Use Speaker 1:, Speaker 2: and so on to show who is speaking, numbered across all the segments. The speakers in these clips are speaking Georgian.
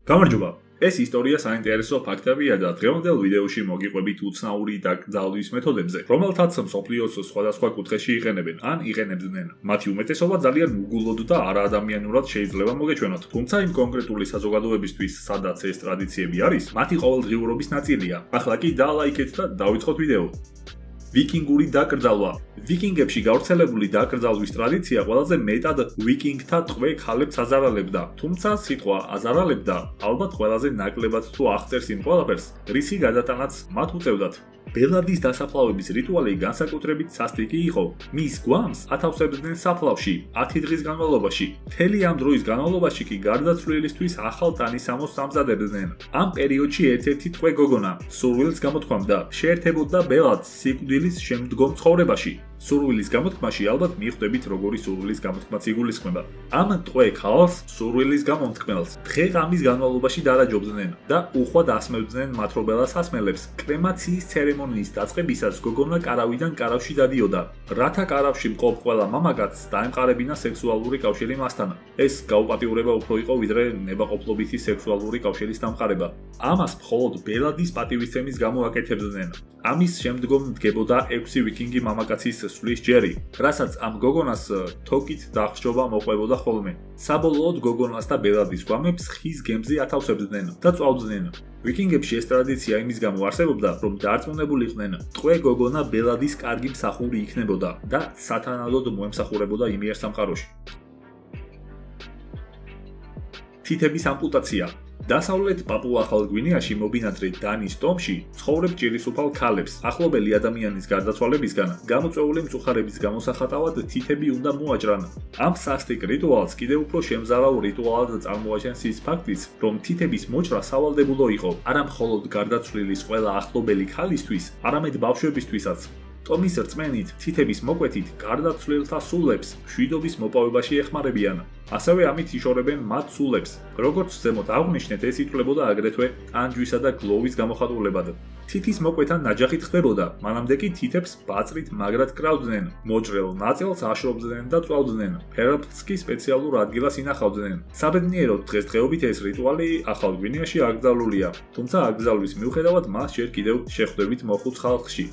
Speaker 1: გამარჯობა. ეს ისტორია საინტერესო ფაქტებია და დღევანდელ ვიდეოში მოგიყვებით უცნაური დაკრძალვის მეთოდებზე, რომელთაც მსოფლიოს სხვადასხვა კუთხეში იყენებენ ან იყენებდნენ. მათი უმეტესობა ძალიან უგულოდ და არაადამიანურად შეიძლება მოგეჩვენოთ. თუმცა იმ კონკრეტული საზოგადოებისთვის, სადაც ეს ტრადიციები არის, მათი ყოველდღიურობის ნაწილია. ახლა კი დალაიქეთ და დავიწყოთ ვიდეო. ვიკინგური დაკრძალვა. ვიკინგებში გავრცელებული დაკრძალვის ტრადიცია ყველაზე მეტად ვიკინგთა ტყვე ქალებს აზარალებდა. თუმცა სიტყვა აზარალებდა ალბათ ყველაზე ნაკლებად თუ აღწერს იმ ყველაფერს, რისი გადატანაც მათ უწევდათ. ბელადის დასაფლავების რიტუალი განსაკუთრებით სასტიკი იყო. მის გვამს ათავსებდნენ საფლავში 10 დღის განმავლობაში. მთელი ამ დროის განმავლობაში კი გარდაცვლილისთვის ახალ ტანისამოს ამზადებდნენ. ამ პერიოდში ერთ-ერთი ტყვე გოგონა სურვილს გამოთქვამდა, შეერთებოდა ბელადს სიკვდილის შემდგომ ცხოვრებაში. სურვილის გამოთქმაში ალბათ მიხვდებით როგორი სურვილის გამოთქმაც იგულისხმება. ამ ტყვე ქალს სურვილის გამომთქმელს დღე-ღამის განმავლობაში დარაჯობდნენ და უხვად ასმევდნენ მათრობელას ასმელებს. კრემაციის ცერემონიის დაწყებისას გოგონა კარავიდან კარავში დადიოდა, რათა კარავში მყოფ ყველა მამაკაცს დაემყარებინა სექსუალური კავშირი მასთან. ეს გაუპატიურება უფრო იყო ვიდრე ნებაყოფლობითი სექსუალური კავშირის დამყარება. ამას მხოლოდ ბელადის პატივისცემის გამო აკეთებდნენ. ამის შემდგომ დგებოდა 6 ვიკინგი მამაკაცის სვლის ჯერი, რასაც ამ გოგონას თოკით დახშობა მოყვებოდა ხოლმე. საბოლოოდ გოგონას და ბელადის გვამებს ხის გემზე ათავსებდნენ და წვავდნენ. ვიკინგებში ეს ტრადიცია იმის გამო არსებობდა, რომ დარწმუნებულიყვნენ, ტყვე გოგონა ბელადის კარგი მსახური იქნებოდა და სათანადოდ მოემსახურებოდა იმიერ სამყაროში. თითების ამპუტაცია. დასავლეთ პაპუა-ახალ გვინეაში მობინადრე დანის ტომში ცხოვრებ ჭირისუფალ ქალებს ახლობელი ადამიანის გარდაცვალებისგან გამოწვეული მწუხარების გამოსახატავად თითები უნდა მოაჭრან. ამ სასტიკ რიტუალს კიდევ უფრო შემზარავ რიტუალად წარმოაჩენს ის ფაქტიც, რომ თითების მოჭრა სავალდებულო იყო არა მხოლოდ გარდაცვლილის ყველა ახლობელი ქალისთვის, არამედ ბავშვებისთვისაც. ტომის რწმენით, თითების მოკვეთით გარდაცვლილთა სულებს მშვიდობის მოპოვებაში ეხმარებიან. ასევე ამით იშორებენ მათ სულებს. როგორც ზემოთ აღვნიშნეთ, ეს ითვლებოდა აგრეთვე ტანჯვისა და გლოვის გამოხატულებად. თითის მოკვეთა ნაჯახით ხდებოდა, მანამდე კი თითებს ბაწრით მაგრად კრავდნენ, მოჭრელ ნაწილს აშრობდნენ და წვავდნენ, ფერაფლს კი სპეციალურ ადგილას ინახავდნენ. საბედნიეროდ დღესდღეობით ეს რიტუალი ახალ გვინეაში აკრძალულია, თუმცა აკრძალვის მიუხედავად მას ჯერ კიდევ შეხვდებით მოხუც ხალხში.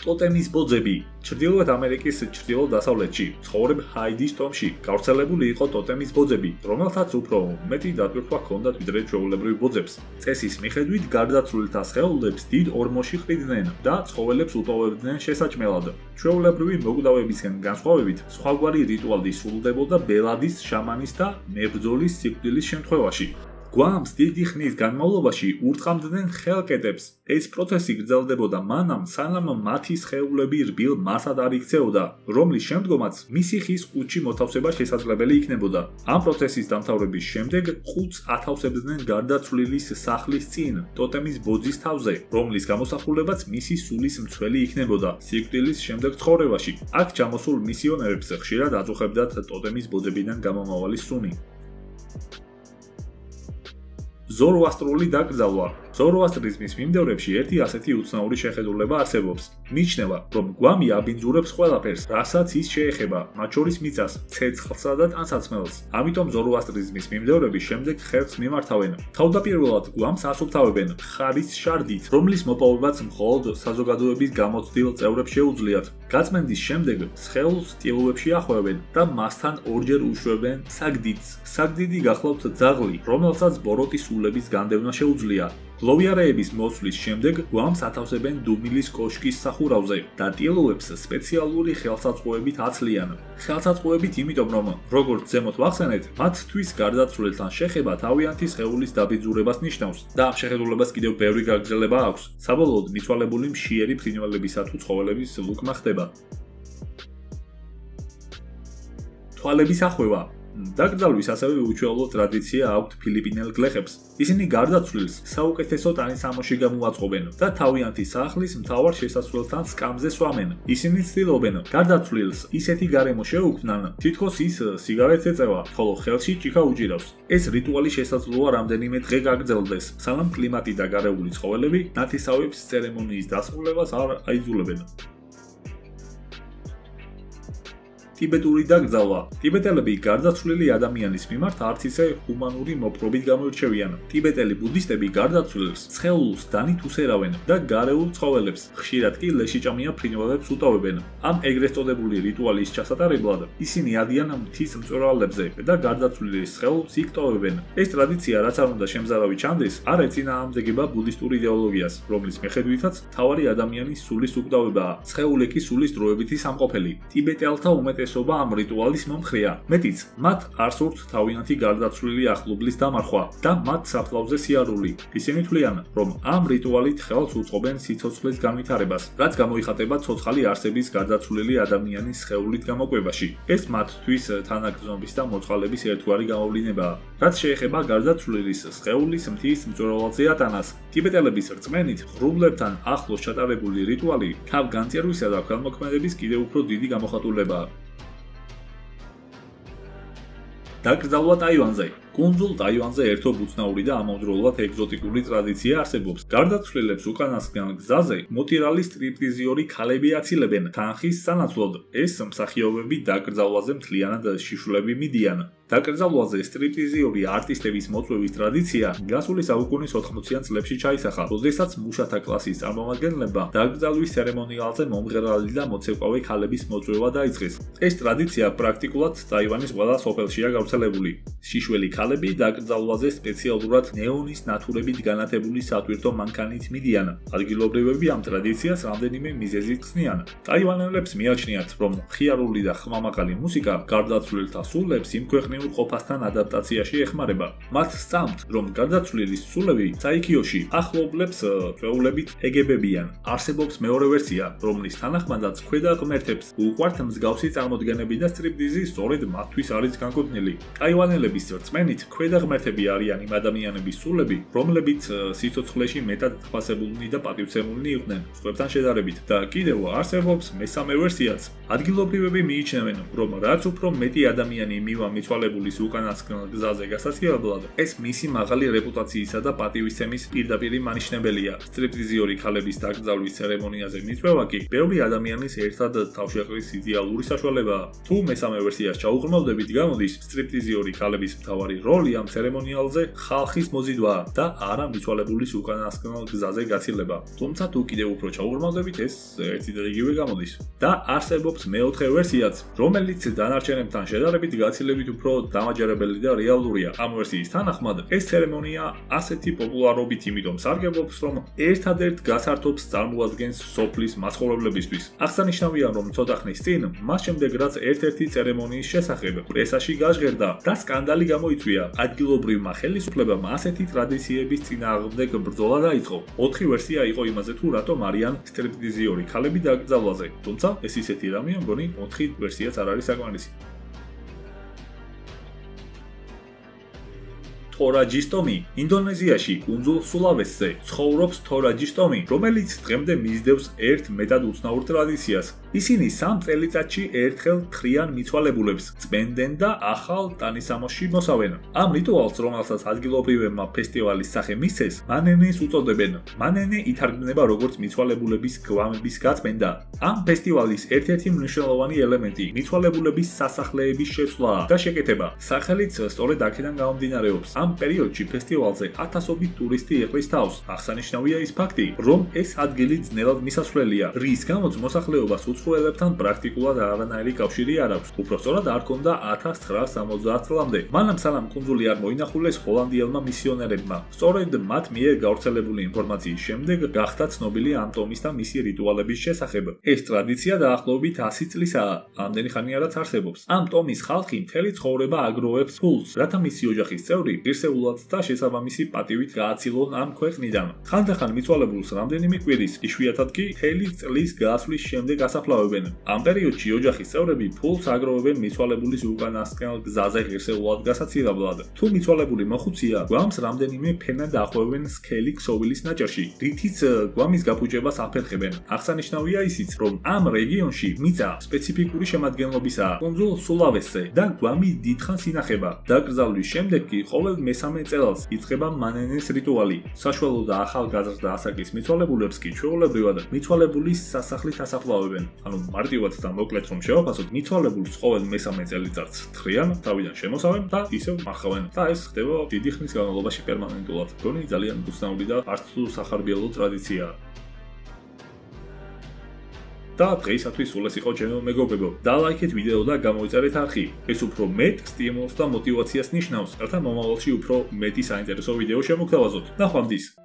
Speaker 1: ტოტემის ბოძები. ჩრდილოეთ ამერიკის ჩრდილო-დასავლეთში ცხოვრებ ჰაიდის ტომში გავრცელებული იყო ტოტემის ბოძები, რომელთაც უფრო მეტი დატვირთვა ჰქონდათ ვიდრე ჩვეულებრივ ბოძებს. წესის მიხედვით გარდაცვლილთა სხეულებს დიდ ორმოში ყრიდნენ და ცხოველებს უტოვებდნენ შესაჭმელად. ჩვეულებრივი მოკვდავებისგან განსხვავებით, სხვაგვარი რიტუალი სრულდებოდა ბელადის, შამანის და მებრძოლის სიკვდილის შემთხვევაში. გვამს დიდი ხნის განმავლობაში ურტყამდნენ ხელკეტებს. ეს პროცესი გრძელდებოდა მანამ, სანამ მათი სხეულები რბილ მასად არ იქცეოდა, რომლის შემდგომაც მისი ხის ყუთში მოთავსება შესაძლებელი იქნებოდა. ამ პროცესის დამთავრების შემდეგ ყუთს ათავსებდნენ გარდაცვლილის სახლის წინ, ტოტემის ბოძის თავზე, რომლის გამოსახულებაც მისი სულის მცველი იქნებოდა სიკვდილის შემდეგ ცხოვრებაში. აქ ჩამოსულ მისიონერებს ხშირად აწუხებდათ ტოტემის ბოძებიდან გამომავალი სუნი. ზოროასტრული დაკრძალვა. ზოროასტრიზმის მიმდევრებში ერთი ასეთი უცნაური შეხედულება არსებობს. მიიჩნევა, რომ გვამი აბინძურებს ყველაფერს, რასაც ის შეეხება, მათ შორის მიწას, ცეცხლსა და ტანსაცმელს. ამიტომ ზოროასტრიზმის მიმდევრები შემდეგ ხერხს მიმართავენ. თავდაპირველად გვამს ასუფთავებენ ხარის შარდით, რომლის მოპოვებაც მხოლოდ საზოგადოების გამოცდილ წევრებს შეუძლიათ. გაწმენდის შემდეგ სხეულს ტილოებში ახვევენ და მასთან ორჯერ უშვებენ საგდიდს. საგდიდი გახლავთ ძაღლი, რომელსაც ბოროტი სულების განდევნა შეუძლია. გლოვიარეების მოცვლის შემდეგ გვამს ათავსებენ დუმილის კოშკის სახურავზე და ტილოებს სპეციალური ხელსაწყოებით აცლიან. ხელსაწყოებით იმიტომ, რომ როგორც ზემოთ ვახსენეთ, მათთვის გარდაცვლილთან შეხება თავიანთი სხეულის დაბინძურებას ნიშნავს და ამ შეხედულებას კიდევ ბევრი გაგრძელება აქვს. საბოლოოდ მიცვალებული მშიერი ფრინველებისა თუ ცხოველების ლუკმა ხდება. თვალების ახვევა. დაკრძალვის ასევე უჩვეულო ტრადიცია აქვთ ფილიპინელ გლეხებს. ისინი გარდაცვლილს საუკეთესო ტანისამოში გამოაწყობენ და თავიანთი სახლის მთავარ შესასვლელთან სკამზე სვამენ. ისინი ცდილობენ გარდაცვლილს ისეთი გარემო შეუქმნან, თითქოს ის სიგარეტს ეწევა, ხოლო ხელში ჭიქა უჭირავს. ეს რიტუალი შესაძლოა რამდენიმე დღე გაგრძელდეს, სანამ კლიმატი და გარეული ცხოველები ნათესავებს ცერემონიის დასრულებას არ აიძულებენ. ტიბეტური დაკრძალვა. ტიბეტელები გარდაცვლილი ადამიანის მიმართ არც ისე ჰუმანური მოპყრობით გამოირჩევიან. ტიბეტელი ბუდისტები გარდაცვლილს სხეულს დანით უსერავენ და გარეულ ცხოველებს, ხშირად კი ლეშიჭამია ფრინველებს უტოვებენ. ამ ეგრეთ წოდებული რიტუალის ჩასატარებლად ისინი ადიან მთის მწვერვალებზე და გარდაცვლილი სხეულს იკტოვებენ. ეს ტრადიცია რაც არ უნდა შემზარავი ჩანდეს, არ ეწინააღმდეგება ბუდისტურ იდეოლოგიას, რომლის მიხედვითაც მთავარი ადამიანის სულის უკდავებაა. სხეული კი სულის დროებითი სამყოფელი. ტიბეტელთა უმეტესობა ამ რიტუალის მომხრეა. მეტიც, მათ არ სურთ თავიანთი გარდაცვლილი ახლობლის დამარხვა და მათ საფლავზე სიარული. ისინი თვლიან, რომ ამ რიტუალით ხელს უწყობენ სიცოცხლის განვითარებას, რაც გამოიხატება ცოცხალი არსების გარდაცვლილი ადამიანის სხეულით გამოკვებაში. ეს მათთვის თანაგრძნობის და მოწყალების ერთგვარი გამოვლინებაა. რაც შეეხება გარდაცვლილის სხეულის მთის მწვერვალზე ატანას, ტიბეტელების რწმენით, ღრუბლებთან ახლოს ჩატარებული რიტუალი თავგანწირვისა და ქველმოქმედების კიდევ უფრო დიდი გამოხატულებაა. დაკრძალვა ტაივანზე. კუნძულ ტაივანზე ერთობ უცნაური და ამავდროულად ეგზოტიკური ტრადიცია არსებობს. გარდაცვლილებს უკანასკნელ გზაზე მოტირალი სტრიპტიზიორი ქალები აცილებენ თანხის სანაცვლოდ. ეს მსახიობები დაკრძალვაზე მთლიანად შიშვლები მიდიან. დაკრძალვაზე სტრიპტიზიორი არტისტების მოწვევის ტრადიცია გასული საუკუნის 80-იან წლებში ჩაისახა, როდესაც მუშათა კლასის წარმომადგენლებმა დაკრძალვის ცერემონიალზე მომღერალი და მოცეკვავე ქალების მოწვევა დაიწყეს. ეს ტრადიცია პრაქტიკულად ტაივანის ყველა სოფელშია გავრცელებული. შიშველი ქალები დაკრძალვაზე სპეციალურად ნეონის ნათურებით განათებული სატვირთო მანქანით მიდიან. ადგილობრივები ამ ტრადიციას რამდენიმე მიზეზით ხსნიან. ტაივანელებს მიაჩნიათ, რომ ხიარული და ხმამაღალი მუსიკა გარდაცვლილთა სულებს იმ ქვეყნიურ ყოფასთან ადაპტაციაში ეხმარება. მათ სწამთ, რომ გარდაცვლილის სულები საიქიოში ახლობლებს ჩვეულებით ეგებებიან. არსებობს მეორე ვერსია, რომლის თანახმადაც ქვედა ღმერთებს უყვართ მსგავსი წარმოდგენები და სტრიპტიზი სწორედ მათთვის არის განკუთვნილი. ტაივანელების რწმენით, ქვედა ღმერთები არიან იმ ადამიანების სულები, რომლებიც სიცოცხლეში მეტად თვალსებულნი და პატივცემულნი იყვნენ სხვებთან შედარებით. და კიდევ არსებობს მესამე ვერსიაც. ადგილობრივები მიიჩნევენ, რომ რაც უფრო მეტი ადამიანი მივა მიცვალებულის უკანასკნელ გზაზე გასაცილებლად, ეს მისი მაღალი რეპუტაციისა და პატივისცემის პირდაპირი მანიშნებელია. სტრიპტიზიორი ქალების დაკრძალვის ცერემონიაზე მიწვევა კი ბევრი ადამიანის ერთად თავშეყრის იდეალური საშუალებაა. თუ მესამე ვერსიას ჩაუღრმავდებით, გამოდის სტრიპტიზიორი ქალების მთავარი როლი ამ ცერემონიალზე ხალხის მოზიდვაა და არა მიცვალებულის უკანასკნელ გზაზე გაცილება. თუმცა თუ კიდევ უფრო ჩაუღრმავდებით, ეს ერთი და იგივე გამოდის. და არსებობს მეოთხე ვერსიაც, რომელიც დანარჩენებთან შედარებით გაცილებით უფრო დამაჯერებელი და რეალურია. ამ ვერსიის თანახმად, ეს ცერემონია ასეთი პოპულარობით იმიტომ სარგებლობს, რომ ერთადერთ გასართობს წარმოადგენს სოფლის მაცხოვრებლებისთვის. აღსანიშნავია, რომ ცოტა ხნის წინ, მას შემდეგ რაც ერთ-ერთი ცერემონიის შესახებ პრესაში გაჟღერდა და სკანდალი გამოიწვია, ადგილობრივმა ხელისუფლებამ ასეთი ტრადიციების წინააღმდეგ ბრძოლა დაიწყო. 4 ვერსია იყო იმაზე, თუ რატომ არიან სტრიპტიზიორი ქალები დაკრძალვაზე. თუმცა ეს ისეთი რამეა, მგონი 4 ვერსიაც არ არის საკმარისი. თორაჯისტომი. ინდონეზიაში, კუნძულ სულავესზე ცხოვრობს თორაჯისტომი, რომელიც დღემდე მისდევს ერთ მეტად უცნაურ ტრადიციას. ისინი 3 წელიწადში ერთხელ თხრიან მიცვალებულებს, წმენდენ და ახალ ტანისამოსში მოსავენ. ამ რიტუალს, რომელსაც ადგილობრივებმა ფესტივალის სახე მისცეს, მანენეს უწოდებენ. მანენე ითარგმნება როგორც მიცვალებულების გვამების გაწმენდა. ამ ფესტივალის ერთ-ერთი მნიშვნელოვანი ელემენტი მიცვალებულების სასახლეების შეცვლაა და შეკეთება. სახელიც სწორედ აქედან გამომდინარეობს. ამ პერიოდში ფესტივალზე ათასობით ტურისტი იყრის თავს. აღსანიშნავია ის ფაქტი, რომ ეს ადგილი ძნელად მისასვლელია, რის გამოც მოსახლეობას უცხოელებთან პრაქტიკულად არანაირი კავშირი არ აქვს. უпростоრად არ ჰქონდა 1970 წლამდე. მანამ სანამ კუნძული არ მოინახულეს ჰოლანდიელმა მისიონერებმა. სწორედ მათ მიერ გავრცელებული ინფორმაციის შემდეგ გახდა ცნობილი ამ ტომის და მისი რიტუალების შესახებ. ეს ტრადიცია დაახლოებით 100 წლისაა, ამდენი ხანი არაც არსებობს. ამ ტომის ხალხი მთელი ცხოვრება აგროვებს ფულს, რათა მისი ოჯახის წევრი ღირსეულად და შესაბამისი პატივით გააცილონ ამ ქვეყნიდან. ხანდახან მიცვალებულს რამდენიმე კვირის, იშვიათად კი მთელი წლის გასვლის შემდეგ ასაფლავებენ. ამ პერიოდში ოჯახის წევრები ფულს აგროვებენ მიცვალებულის უკანასკნელ გზაზე ღირსეულად გასაცილებლად. თუ მიცვალებული მოხუცია, გვამს რამდენიმე ფენა დახვევენ სქელი ქსოვილის ნაჭერში, რითიც გვამის გაფუჭებას აფერხებენ. აღსანიშნავია ისიც, რომ ამ რეგიონში მიწა სპეციფიკური შემადგენლობისაა, კუნძულ სულავესზე და გვამი დიდხანს ინახება. დაკრძალვის შემდეგ კი ყოველ მესამე წელს იწყება მანენეს რიტუალი. საშუალო და ახალგაზრდა ასაკის მიცვალებულებს კი ჩვეულებრივად მიცვალებულის სასახლით ასაფლავებენ. ანუ მარტივად და მოკლედ რომ შევაფასოთ, მიცვალებულს ყოველ მესამე წელიწადს თხრიან, თავიდან შემოსავენ და ისევ მარხავენ. და ეს ხდება დიდი ხნის განმავლობაში პერმანენტულად. გონი ძალიან უცნაური და არც თუ სახარბიელო ტრადიციაა. და დღეისათვის სულ ეს იყო ჩემო მეგობრებო. დალაიქეთ ვიდეო და გამოიწერეთ არხი. ეს უფრო მეტ სტიმულს და мотивაციას ნიშნავს, რათა მომავალში უფრო მეტი საინტერესო ვიდეო შემოგთავაზოთ. ნახვამდის.